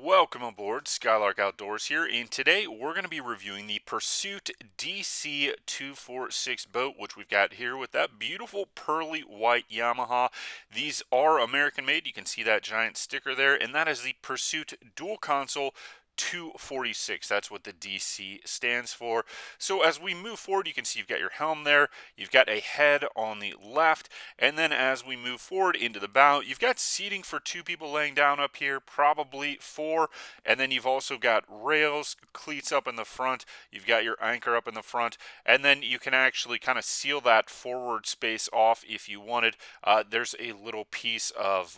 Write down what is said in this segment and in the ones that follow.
Welcome aboard Skylark Outdoors here, and today we're going to be reviewing the Pursuit DC246 boat, which we've got here with that beautiful pearly white Yamaha. These are American made. You can see that giant sticker there, and that is the Pursuit Dual Console 246. That's what the DC stands for. So as we move forward, you can see you've got your helm there, you've got a head on the left, and then as we move forward into the bow, you've got seating for two people laying down up here, probably four, and then you've also got rails, cleats up in the front, you've got your anchor up in the front, and then you can actually kind of seal that forward space off if you wanted. There's a little piece of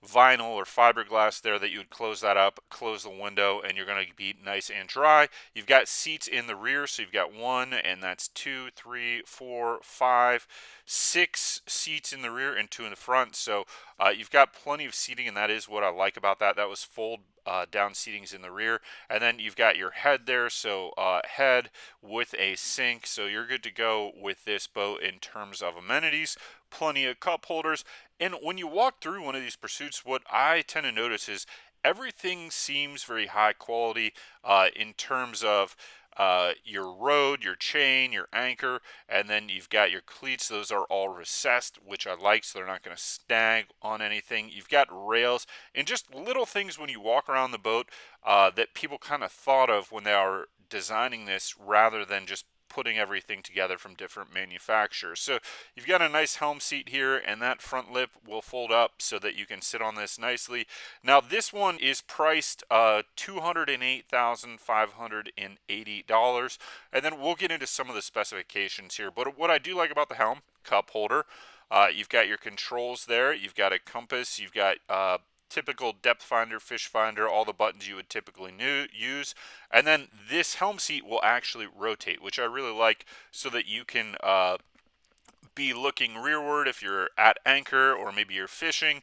vinyl or fiberglass there that you would close that up, close the window, and you're going to be nice and dry. You've got seats in the rear, so you've got one, and that's 2, 3, 4, 5, 6 seats in the rear and 2 in the front. So you've got plenty of seating, and that is what I like about that. That was fold down seatings in the rear, and then you've got your head there, so head with a sink, so you're good to go with this boat in terms of amenities. Plenty of cup holders, and when you walk through one of these Pursuits, what I tend to notice is everything seems very high quality in terms of your rode, your chain, your anchor, and then you've got your cleats. Those are all recessed, which I like, so they're not going to snag on anything. You've got rails and just little things when you walk around the boat that people kind of thought of when they are designing this rather than just putting everything together from different manufacturers. So you've got a nice helm seat here, and that front lip will fold up so that you can sit on this nicely. Now this one is priced $208,580, and then we'll get into some of the specifications here. But what I do like about the helm, cup holder, you've got your controls there, you've got a compass, you've got typical depth finder, fish finder, all the buttons you would typically use. And then this helm seat will actually rotate, which I really like, so that you can be looking rearward if you're at anchor or maybe you're fishing,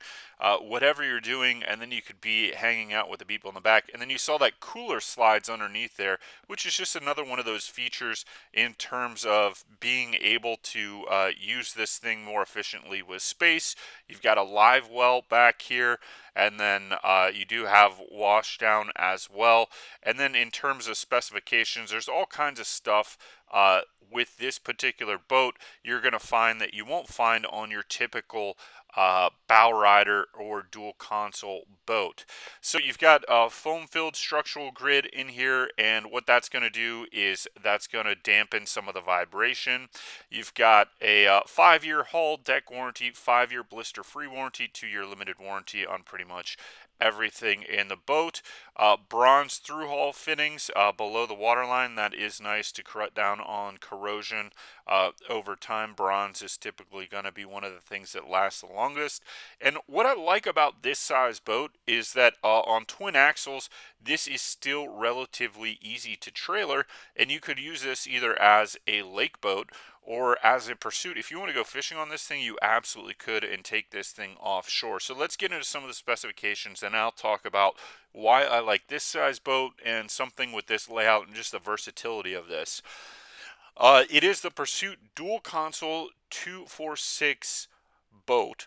whatever you're doing, and then you could be hanging out with the people in the back. And then you saw that cooler slides underneath there, which is just another one of those features in terms of being able to use this thing more efficiently with space. You've got a live well back here, and then you do have wash down as well. And then in terms of specifications, there's all kinds of stuff with this particular boat you're going to find that you won't find on your typical bow rider or dual console boat. So you've got a foam filled structural grid in here, and what that's going to do is that's going to dampen some of the vibration. You've got a 5-year hull deck warranty, 5-year blister free warranty, 2-year limited warranty on pretty much everything in the boat. Bronze through hull fittings below the waterline. That is nice to cut down on corrosion over time. Bronze is typically going to be one of the things that lasts the longest. And what I like about this size boat is that on twin axles, this is still relatively easy to trailer, and you could use this either as a lake boat or as a Pursuit. If you want to go fishing on this thing, you absolutely could, and take this thing offshore. So let's get into some of the specifications, and I'll talk about why I like this size boat and something with this layout and just the versatility of this. It is the Pursuit Dual Console 246 boat,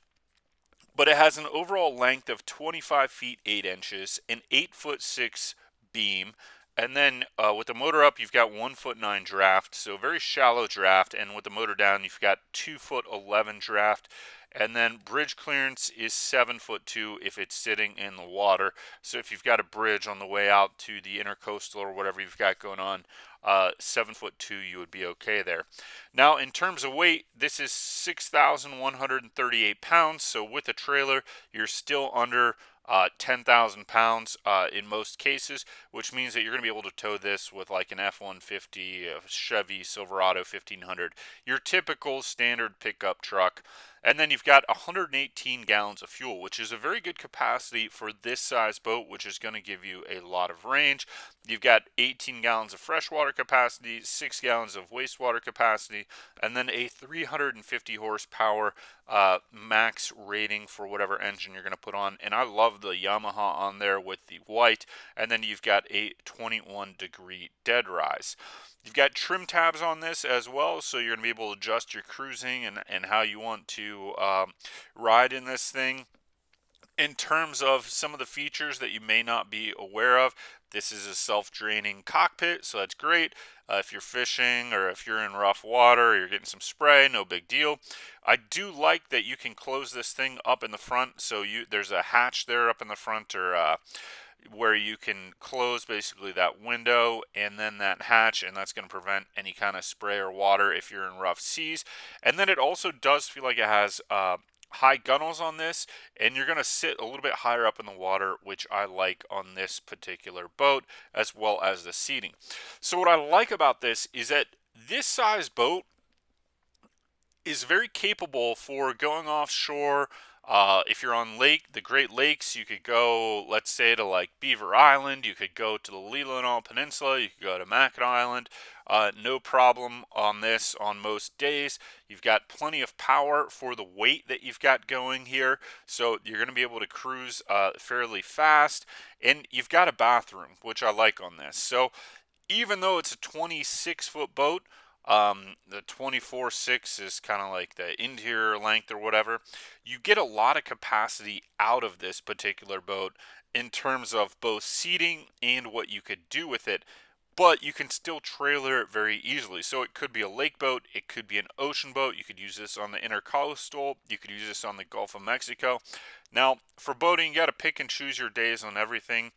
but it has an overall length of 25 feet 8 inches, an 8'6" beam, and then with the motor up, you've got 1'9" draft, so very shallow draft, and with the motor down, you've got 2'11" draft, and then bridge clearance is 7'2" if it's sitting in the water. So if you've got a bridge on the way out to the intercoastal or whatever you've got going on, 7'2", you would be okay there. Now, in terms of weight, this is 6,138 pounds. So with a trailer, you're still under 10,000 pounds in most cases, which means that you're going to be able to tow this with like an F-150, a Chevy Silverado 1500, your typical standard pickup truck. And then you've got 118 gallons of fuel, which is a very good capacity for this size boat, which is going to give you a lot of range. You've got 18 gallons of freshwater capacity, 6 gallons of wastewater capacity, and then a 350 horsepower max rating for whatever engine you're going to put on. And I love the Yamaha on there with the white, and then you've got a 21-degree dead rise. You've got trim tabs on this as well, so you're going to be able to adjust your cruising and how you want to ride in this thing. In terms of some of the features that you may not be aware of, this is a self-draining cockpit, so that's great. If you're fishing or if you're in rough water or you're getting some spray, no big deal. I do like that you can close this thing up in the front, so there's a hatch there up in the front, or where you can close basically that window and then that hatch, and that's going to prevent any kind of spray or water if you're in rough seas. And then it also does feel like it has high gunnels on this, and you're going to sit a little bit higher up in the water, which I like on this particular boat, as well as the seating. So what I like about this is that this size boat is very capable for going offshore. If you're on the Great Lakes, you could go, let's say, to like Beaver Island. You could go to the Leelanau Peninsula. You could go to Mackinac Island. No problem on this on most days. You've got plenty of power for the weight that you've got going here, so you're going to be able to cruise fairly fast. And you've got a bathroom, which I like on this. So even though it's a 26-foot boat, the 24.6 is kind of like the interior length or whatever. You get a lot of capacity out of this particular boat in terms of both seating and what you could do with it, but you can still trailer it very easily. So it could be a lake boat, it could be an ocean boat. You could use this on the intercoastal, you could use this on the Gulf of Mexico. Now, for boating, you got to pick and choose your days on everything.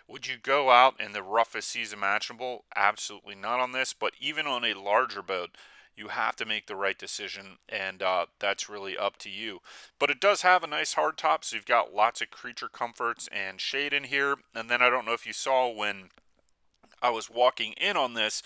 Would you go out in the roughest seas imaginable? Absolutely not on this, but even on a larger boat, you have to make the right decision, and that's really up to you. But it does have a nice hard top, so you've got lots of creature comforts and shade in here. And then I don't know if you saw when I was walking in on this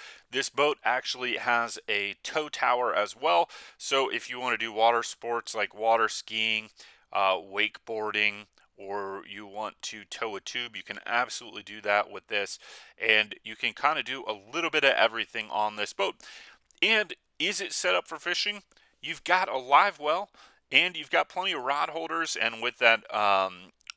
boat actually has a tow tower as well. So if you want to do water sports like water skiing, wakeboarding, or you want to tow a tube, you can absolutely do that with this. And you can kind of do a little bit of everything on this boat. And is it set up for fishing? You've got a live well, and you've got plenty of rod holders. And with that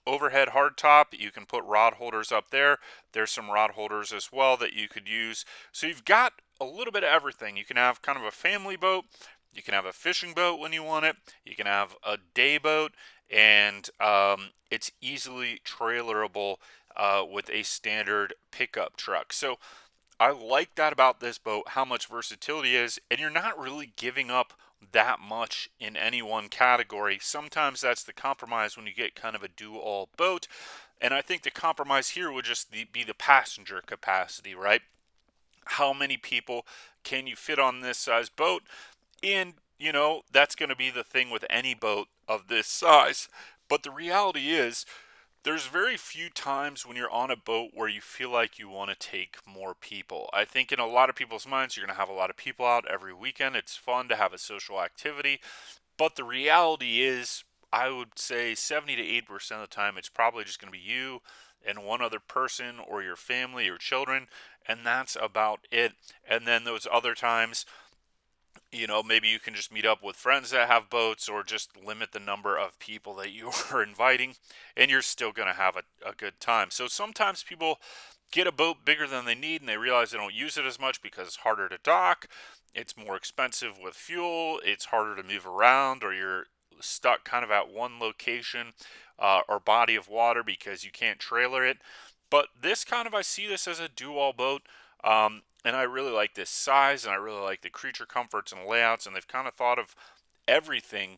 overhead hardtop, you can put rod holders up there. There's some rod holders as well that you could use. So you've got a little bit of everything. You can have kind of a family boat. You can have a fishing boat when you want it. You can have a day boat, and it's easily trailerable with a standard pickup truck. So I like that about this boat, how much versatility is, and you're not really giving up that much in any one category. Sometimes that's the compromise when you get kind of a do-all boat, and I think the compromise here would just be the passenger capacity, right? How many people can you fit on this size boat? And, that's going to be the thing with any boat of this size. But the reality is, there's very few times when you're on a boat where you feel like you want to take more people. I think in a lot of people's minds, you're going to have a lot of people out every weekend. It's fun to have a social activity. But the reality is, I would say 70 to 80% of the time, it's probably just going to be you and one other person or your family or children. And that's about it. And then those other times, maybe you can just meet up with friends that have boats, or just limit the number of people that you are inviting, and you're still going to have a good time. So sometimes people get a boat bigger than they need, and they realize they don't use it as much because it's harder to dock, it's more expensive with fuel, it's harder to move around, or you're stuck kind of at one location or body of water because you can't trailer it. But I see this as a do-all boat. And I really like this size, and I really like the creature comforts and layouts, and they've kind of thought of everything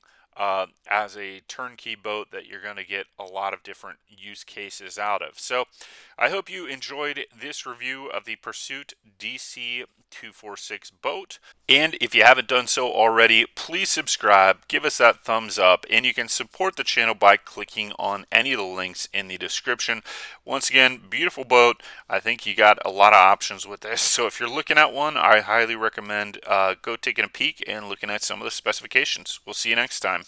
as a turnkey boat that you're going to get a lot of different use cases out of. So I hope you enjoyed this review of the Pursuit DC246 boat. And if you haven't done so already, please subscribe, give us that thumbs up, and you can support the channel by clicking on any of the links in the description. Once again, beautiful boat. I think you got a lot of options with this. So if you're looking at one, I highly recommend go taking a peek and looking at some of the specifications. We'll see you next time.